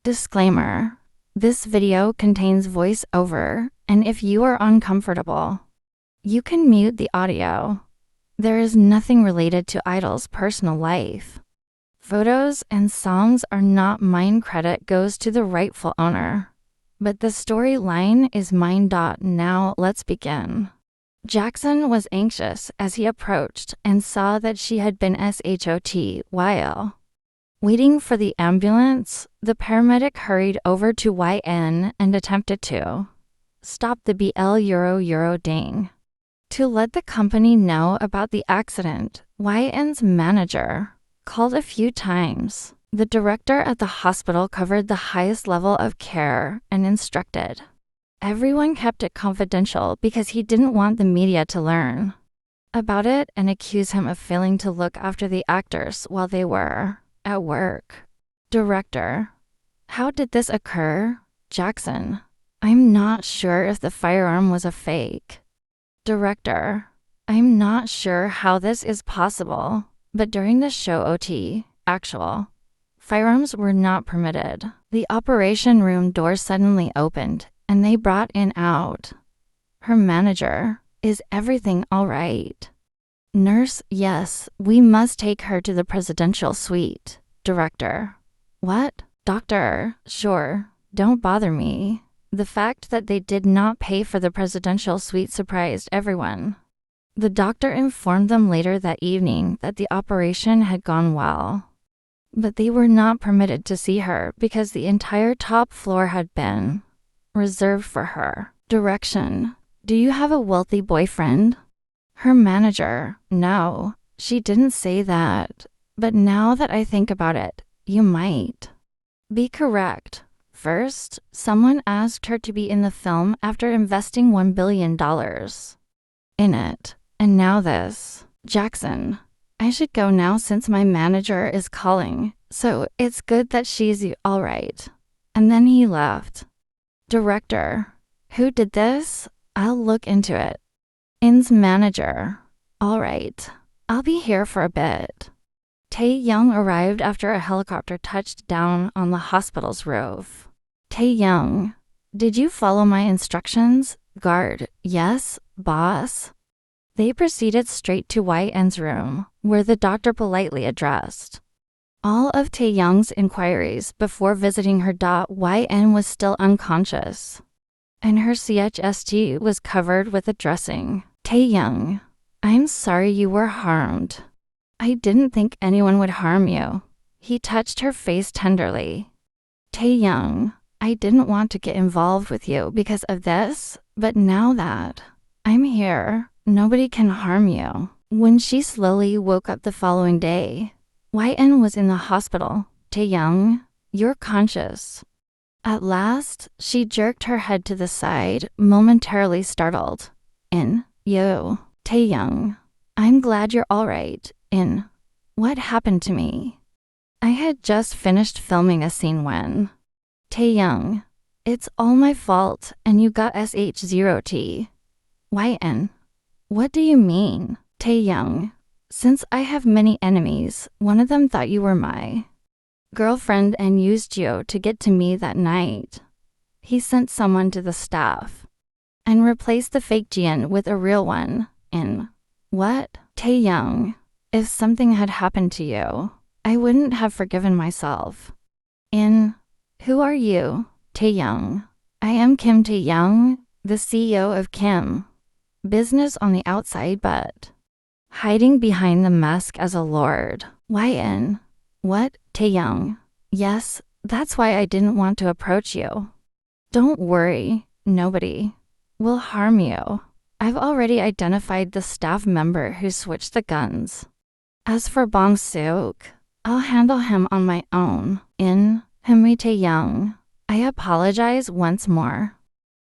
Disclaimer. This video contains voice-over, and if you are uncomfortable, you can mute the audio. There is nothing related to Idol's personal life. Photos and songs are not mine. Credit goes to the rightful owner. But the storyline is mine. Now let's begin. Jackson was anxious as he approached and saw that she had been shot while waiting for the ambulance. The paramedic hurried over to YN and attempted to stop the BL ding. To let the company know about the accident, YN's manager called a few times. The director at the hospital covered the highest level of care and instructed everyone kept it confidential because he didn't want the media to learn about it and accuse him of failing to look after the actors while they were at work. Director: how did this occur? Jackson: I'm not sure if the firearm was a fake. Director: I'm not sure how this is possible, but during the show actual firearms were not permitted. The operation room door suddenly opened and they brought in out her manager. Is everything all right? Nurse: yes, we must take her to the presidential suite. Director: what? Doctor: sure, don't bother me. The fact that they did not pay for the presidential suite surprised everyone. The doctor informed them later that evening that the operation had gone well, but they were not permitted to see her because the entire top floor had been reserved for her. Direction: do you have a wealthy boyfriend? Her manager: no, she didn't say that, but now that I think about it, you might be correct. First, someone asked her to be in the film after investing $1 billion in it, and now this. Jackson: I should go now since my manager is calling, so it's good that she's all right. And then he left. Director: who did this? I'll look into it. In's manager: all right, I'll be here for a bit. Taehyung arrived after a helicopter touched down on the hospital's roof. Taehyung: did you follow my instructions? Guard: yes, boss. They proceeded straight to YN's room, where the doctor politely addressed all of Taehyung's inquiries before visiting her. YN was still unconscious, and her CHST was covered with a dressing. Taehyung: I'm sorry you were harmed. I didn't think anyone would harm you. He touched her face tenderly. Taehyung: I didn't want to get involved with you because of this, but now that I'm here, nobody can harm you. When she slowly woke up the following day, YN was in the hospital. Taehyung, you're conscious. At last, she jerked her head to the side, momentarily startled. In, you. Taehyung: I'm glad you're all right. In, what happened to me? I had just finished filming a scene when. Taehyung: it's all my fault and you got SH0T. YN: what do you mean? Taehyung: since I have many enemies, one of them thought you were my girlfriend and used you to get to me that night. He sent someone to the staff and replaced the fake Jian with a real one. In, what? Taehyung: if something had happened to you, I wouldn't have forgiven myself. In, who are you? Taehyung: I am Kim Taehyung, the CEO of Kim. Business on the outside but hiding behind the mask as a lord. YN: what? Taehyung: yes, that's why I didn't want to approach you. Don't worry, nobody will harm you. I've already identified the staff member who switched the guns. As for Bong Sook, I'll handle him on my own. In, Henry Taehyung: I apologize once more.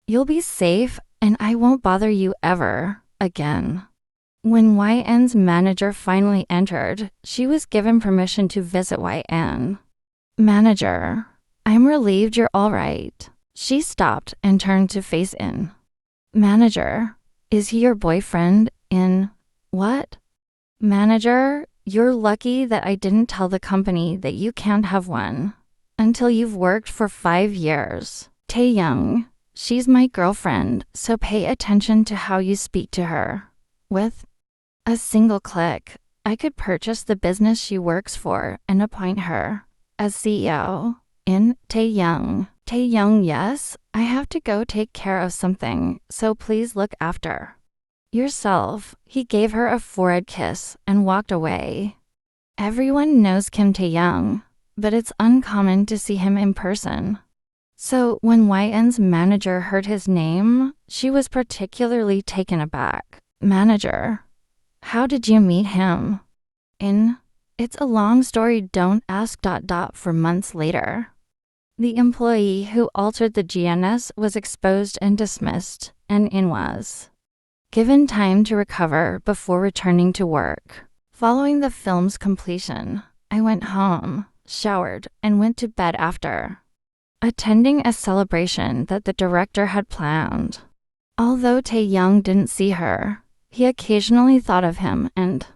You'll be safe and I won't bother you ever again. When YN's manager finally entered, she was given permission to visit YN. Manager: I'm relieved you're all right. She stopped and turned to face In. Manager: is he your boyfriend? In, what? Manager: you're lucky that I didn't tell the company that you can't have one. until you've worked for 5 years. Taehyung, she's my girlfriend, so pay attention to how you speak to her. With a single click, I could purchase the business she works for and appoint her as CEO. In Taehyung. Taehyung, yes, I have to go take care of something, so please look after yourself. He gave her a forehead kiss and walked away. Everyone knows Kim Taehyung, but it's uncommon to see him in person. So when YN's manager heard his name, she was particularly taken aback. Manager? How did you meet him? It's a long story, don't ask. For months later, the employee who altered the GNS was exposed and dismissed, and In was given time to recover before returning to work. Following the film's completion, I went home, showered, and went to bed after attending a celebration that the director had planned. Although Taehyung didn't see her, he occasionally thought of him and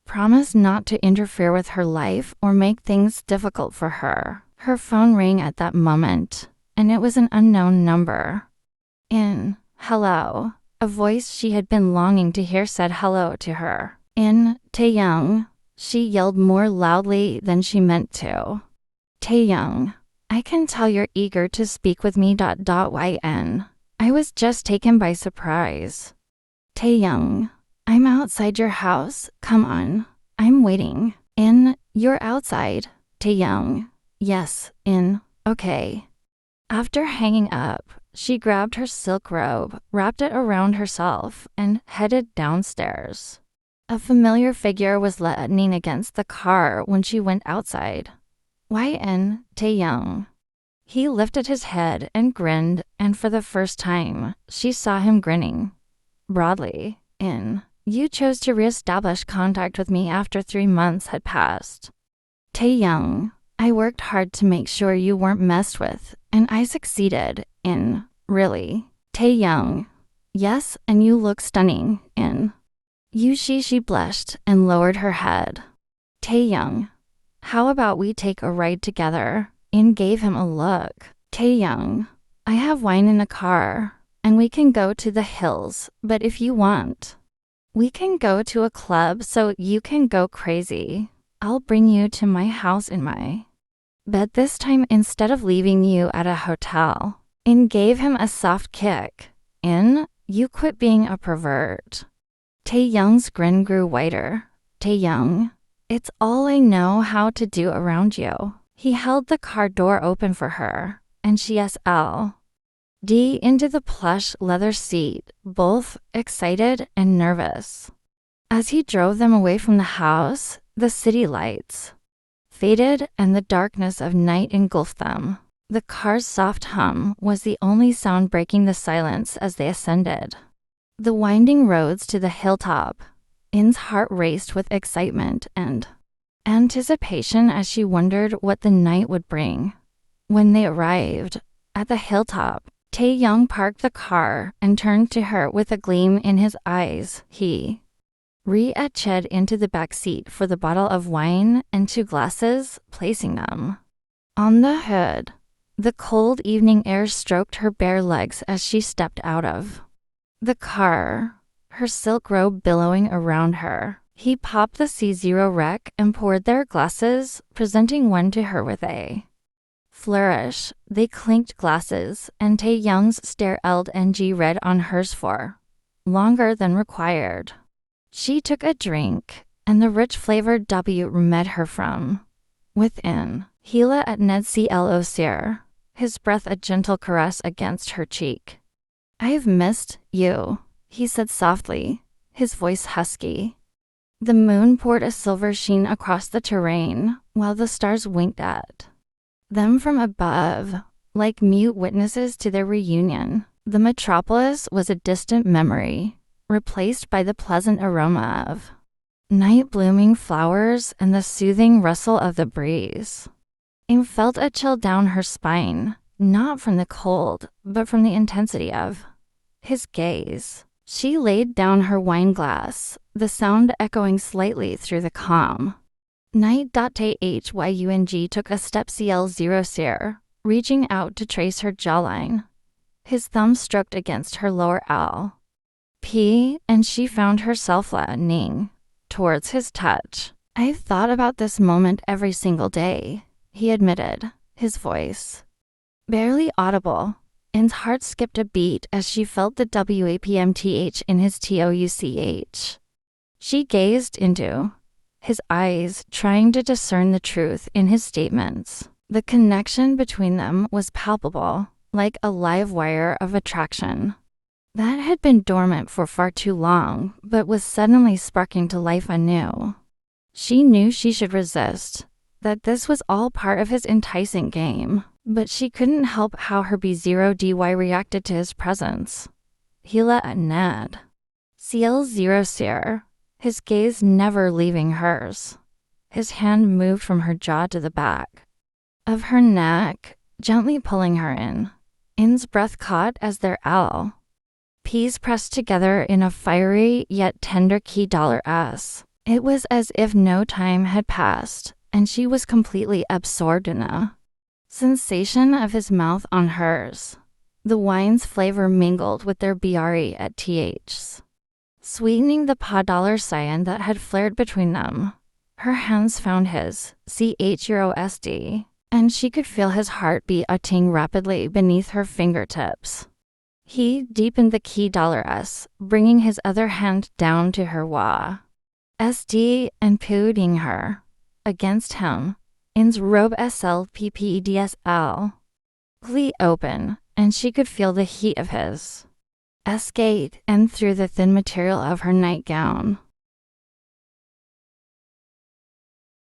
promised not to interfere with her life or make things difficult for her. Her phone rang at that moment, and it was an unknown number. Hello. A voice she had been longing to hear said hello to her. Taehyung. She yelled more loudly than she meant to. Taehyung, I can tell you're eager to speak with me. YN. I was just taken by surprise. Taehyung, I'm outside your house. Come on. I'm waiting. You're outside. Taehyung. Yes. Okay. After hanging up, she grabbed her silk robe, wrapped it around herself, and headed downstairs. A familiar figure was leaning against the car when she went outside. Taehyung. He lifted his head and grinned, and for the first time, she saw him grinning broadly. You chose to reestablish contact with me after 3 months had passed. Taehyung, I worked hard to make sure you weren't messed with, and I succeeded. Really? Taehyung. Yes, and you look stunning. She blushed and lowered her head. Taehyung, how about we take a ride together? Gave him a look. Taehyung, I have wine in the car, and we can go to the hills, but if you want, we can go to a club so you can go crazy. I'll bring you to my house in my bed this time instead of leaving you at a hotel. Gave him a soft kick. You quit being a pervert. Taehyung's grin grew wider. Taehyung, it's all I know how to do around you. He held the car door open for her, and she SL'd into the plush leather seat, both excited and nervous. As he drove them away from the house, the city lights faded and the darkness of night engulfed them. The car's soft hum was the only sound breaking the silence as they ascended the winding roads to the hilltop. In's heart raced with excitement and anticipation as she wondered what the night would bring. When they arrived at the hilltop, Taehyung parked the car and turned to her with a gleam in his eyes. He reached into the back seat for the bottle of wine and 2 glasses, placing them on the hood. The cold evening air stroked her bare legs as she stepped out of the car, her silk robe billowing around her. He popped the C0 rec and poured their glasses, presenting one to her with a flourish. They clinked glasses, and Taehyung's stare LNG read on hers for longer than required. She took a drink, and the rich flavored W met her from within. Hila at Ned CLOCR, his breath a gentle caress against her cheek. I've missed you, he said softly, his voice husky. The moon poured a silver sheen across the terrain, while the stars winked at them from above, like mute witnesses to their reunion. The metropolis was a distant memory, replaced by the pleasant aroma of night-blooming flowers and the soothing rustle of the breeze. Im felt a chill down her spine, not from the cold, but from the intensity of his gaze. She laid down her wine glass, the sound echoing slightly through the calm. Night.Taehyung took a step cl0 sear, reaching out to trace her jawline. His thumb stroked against her lower owl. And she found herself flattening towards his touch. I've thought about this moment every single day, he admitted, his voice barely audible. In's heart skipped a beat as she felt the WAPMTH in his TOUCH. She gazed into his eyes, trying to discern the truth in his statements. The connection between them was palpable, like a live wire of attraction that had been dormant for far too long, but was suddenly sparking to life anew. She knew she should resist, that this was all part of his enticing game, but she couldn't help how her B0DY reacted to his presence. He let a Ned. CL0 sear, his gaze never leaving hers. His hand moved from her jaw to the back of her neck, gently pulling her in. In's breath caught as their L. P's pressed together in a fiery yet tender key $S. It was as if no time had passed, and she was completely absorbed in the sensation of his mouth on hers. The wine's flavor mingled with their BRE at TH's, sweetening the $cyan that had flared between them. Her hands found his, CHUSD, and she could feel his heart beating rapidly beneath her fingertips. He deepened the key $S, bringing his other hand down to her SD and putting her against him. In's robe SLPPEDSL glee open, and she could feel the heat of his skate and through the thin material of her nightgown.